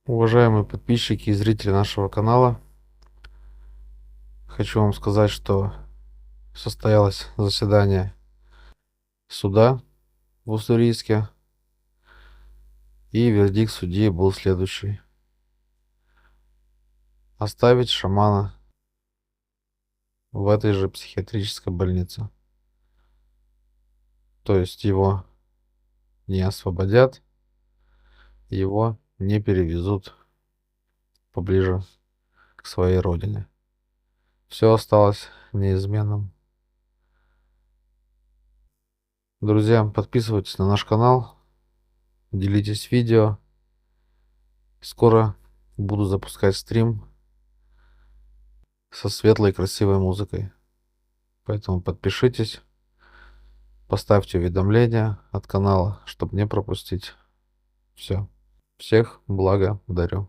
Уважаемые подписчики и зрители нашего канала, хочу вам сказать, что состоялось заседание суда в Уссурийске, и вердикт судьи был следующий: оставить шамана в этой же психиатрической больнице. То есть его не освободят, его не перевезут поближе к своей родине. Все осталось неизменным. Друзья, подписывайтесь на наш канал, делитесь видео. Скоро буду запускать стрим со светлой и красивой музыкой. Поэтому подпишитесь, поставьте уведомления от канала, чтобы не пропустить. Все. Всех благодарю.